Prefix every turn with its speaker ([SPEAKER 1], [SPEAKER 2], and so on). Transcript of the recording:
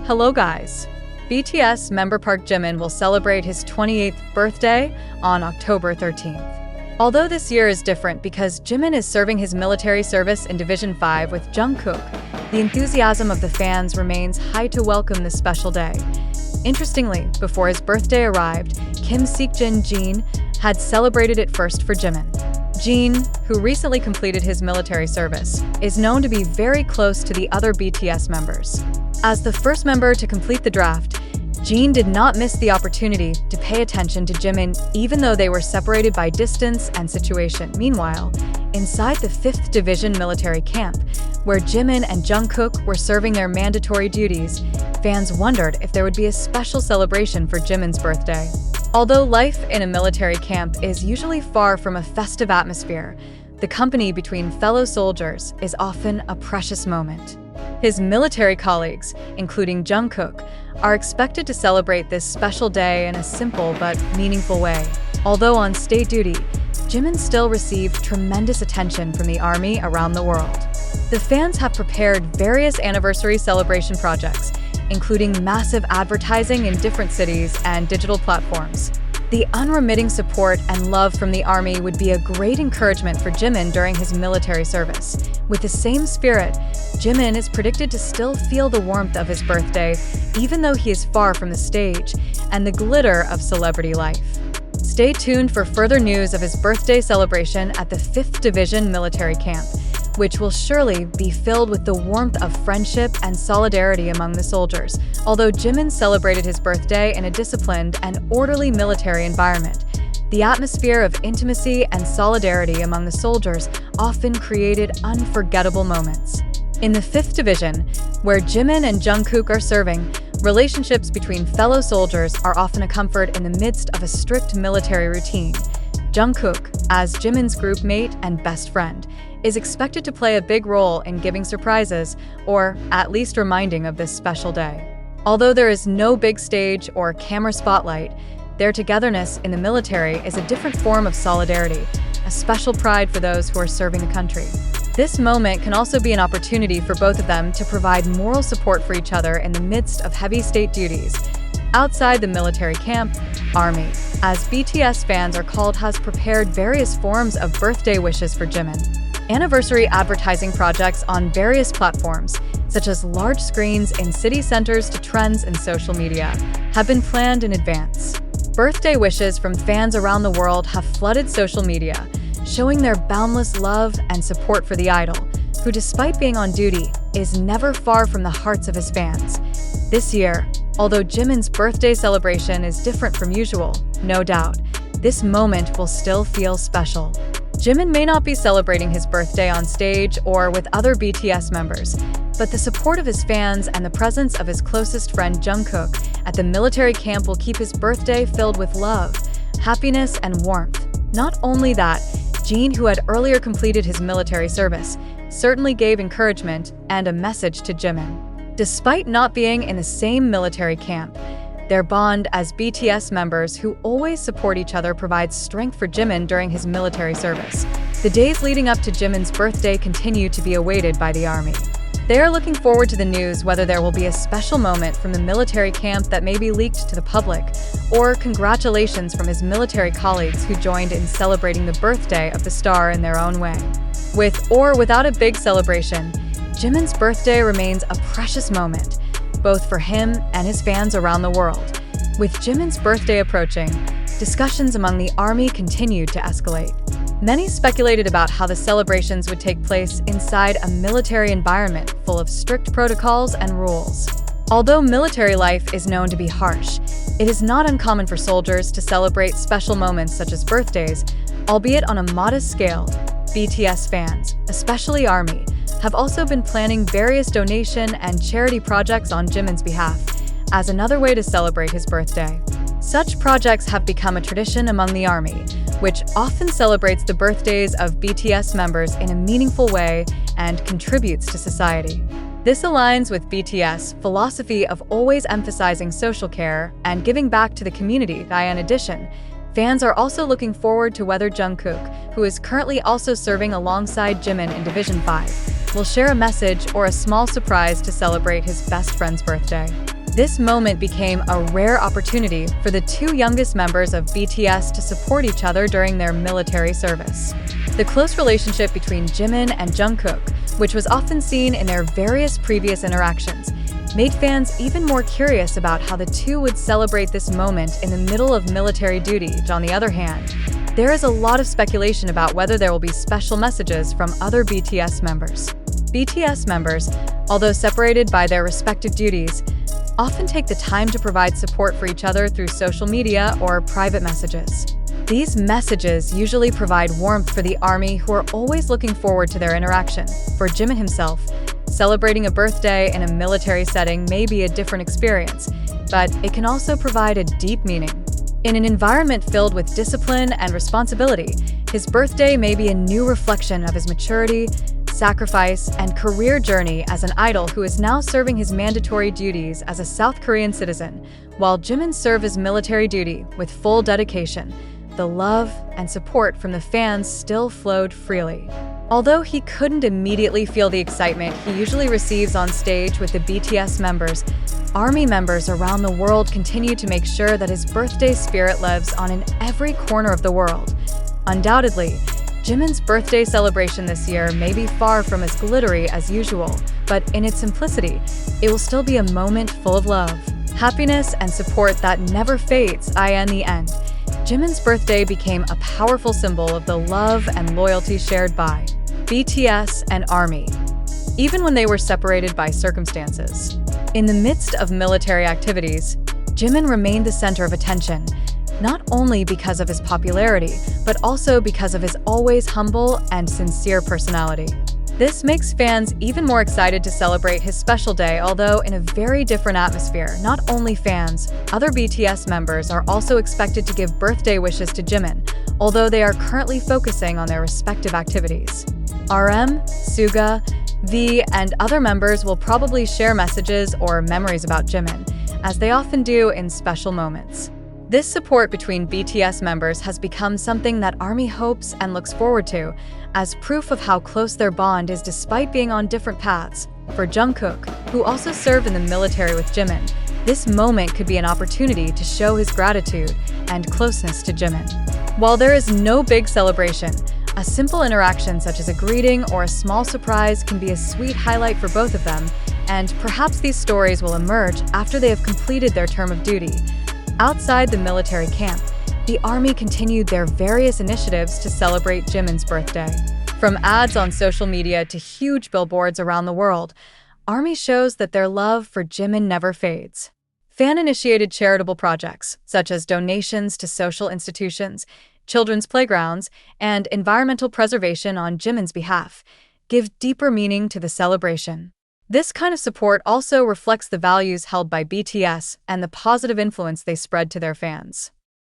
[SPEAKER 1] Hello guys! BTS member Park Jimin will celebrate his 28th birthday on October 13th. Although this year is different because Jimin is serving his military service in Division 5 with Jungkook, the enthusiasm of the fans remains high to welcome this special day. Interestingly, before his birthday arrived, Jin had celebrated it first for Jimin. Jin, who recently completed his military service, is known to be very close to the other BTS members. As the first member to complete the draft, Jin did not miss the opportunity to pay attention to Jimin even though they were separated by distance and situation. Meanwhile, inside the 5th Division military camp, where Jimin and Jungkook were serving their mandatory duties, fans wondered if there would be a special celebration for Jimin's birthday. Although life in a military camp is usually far from a festive atmosphere, the company between fellow soldiers is often a precious moment. His military colleagues, including Jungkook, are expected to celebrate this special day in a simple but meaningful way. Although on state duty, Jimin still received tremendous attention from the army around the world. The fans have prepared various anniversary celebration projects, including massive advertising in different cities and digital platforms. The unremitting support and love from the army would be a great encouragement for Jimin during his military service. With the same spirit, Jimin is predicted to still feel the warmth of his birthday, even though he is far from the stage and the glitter of celebrity life. Stay tuned for further news of his birthday celebration at the 5th Division military camp, which will surely be filled with the warmth of friendship and solidarity among the soldiers. Although Jimin celebrated his birthday in a disciplined and orderly military environment, the atmosphere of intimacy and solidarity among the soldiers often created unforgettable moments. In the 5th Division, where Jimin and Jungkook are serving, relationships between fellow soldiers are often a comfort in the midst of a strict military routine. Jungkook, as Jimin's group mate and best friend, is expected to play a big role in giving surprises or at least reminding of this special day. Although there is no big stage or camera spotlight, their togetherness in the military is a different form of solidarity, a special pride for those who are serving the country. This moment can also be an opportunity for both of them to provide moral support for each other in the midst of heavy state duties. Outside the military camp, Army, as BTS Fans are called, has prepared various forms of birthday wishes for Jimin. Anniversary advertising projects on various platforms, such as large screens in city centers to trends in social media, have been planned in advance. Birthday wishes from fans around the world have flooded social media, showing their boundless love and support for the idol, who, despite being on duty, is never far from the hearts of his fans. This year, although Jimin's birthday celebration is different from usual, no doubt, this moment will still feel special. Jimin may not be celebrating his birthday on stage or with other BTS members, but the support of his fans and the presence of his closest friend Jungkook at the military camp will keep his birthday filled with love, happiness, and warmth. Not only that, Jin, who had earlier completed his military service, certainly gave encouragement and a message to Jimin. Despite not being in the same military camp, their bond as BTS members who always support each other provides strength for Jimin during his military service. The days leading up to Jimin's birthday continue to be awaited by the army. They are looking forward to the news whether there will be a special moment from the military camp that may be leaked to the public, or congratulations from his military colleagues who joined in celebrating the birthday of the star in their own way. With or without a big celebration, Jimin's birthday remains a precious moment, both for him and his fans around the world. With Jimin's birthday approaching, discussions among the army continued to escalate. Many speculated about how the celebrations would take place inside a military environment full of strict protocols and rules. Although military life is known to be harsh, it is not uncommon for soldiers to celebrate special moments such as birthdays, albeit on a modest scale. BTS Fans, especially Army, have also been planning various donation and charity projects on Jimin's behalf, as another way to celebrate his birthday. Such projects have become a tradition among the Army, which often celebrates the birthdays of BTS members in a meaningful way and contributes to society. This aligns with BTS' philosophy of always emphasizing social care and giving back to the community. In addition, fans are also looking forward to whether Jungkook, who is currently also serving alongside Jimin in Division 5, will share a message or a small surprise to celebrate his best friend's birthday. This moment became a rare opportunity for the two youngest members of BTS to support each other during their military service. The close relationship between Jimin and Jungkook, which was often seen in their various previous interactions, made fans even more curious about how the two would celebrate this moment in the middle of military duty. On the other hand, there is a lot of speculation about whether there will be special messages from other BTS members. BTS members, although separated by their respective duties, often take the time to provide support for each other through social media or private messages. These messages usually provide warmth for the ARMY, who are always looking forward to their interaction. For Jimin himself, celebrating a birthday in a military setting may be a different experience, but it can also provide a deep meaning. In an environment filled with discipline and responsibility, his birthday may be a new reflection of his maturity, sacrifice, and career journey as an idol who is now serving his mandatory duties as a South Korean citizen. While Jimin served his military duty with full dedication, the love and support from the fans still flowed freely. Although he couldn't immediately feel the excitement he usually receives on stage with the BTS members, ARMY members around the world continue to make sure that his birthday spirit lives on in every corner of the world. Undoubtedly, Jimin's birthday celebration this year may be far from as glittery as usual, but in its simplicity, it will still be a moment full of love, happiness, and support that never fades. In the end, Jimin's birthday became a powerful symbol of the love and loyalty shared by BTS and ARMY, even when they were separated by circumstances. In the midst of military activities, Jimin remained the center of attention, not only because of his popularity, but also because of his always humble and sincere personality. This makes fans even more excited to celebrate his special day, although in a very different atmosphere. Not only fans, other BTS members are also expected to give birthday wishes to Jimin, although they are currently focusing on their respective activities. RM, Suga, V, and other members will probably share messages or memories about Jimin, as they often do in special moments. This support between BTS members has become something that ARMY hopes and looks forward to, as proof of how close their bond is despite being on different paths. For Jungkook, who also served in the military with Jimin, this moment could be an opportunity to show his gratitude and closeness to Jimin. While there is no big celebration, a simple interaction such as a greeting or a small surprise can be a sweet highlight for both of them, and perhaps these stories will emerge after they have completed their term of duty. Outside the military camp, the ARMY continued their various initiatives to celebrate Jimin's birthday. From ads on social media to huge billboards around the world, ARMY shows that their love for Jimin never fades. Fan-initiated charitable projects, such as donations to social institutions, children's playgrounds, and environmental preservation on Jimin's behalf, give deeper meaning to the celebration. This kind of support also reflects the values held by BTS and the positive influence they spread to their fans.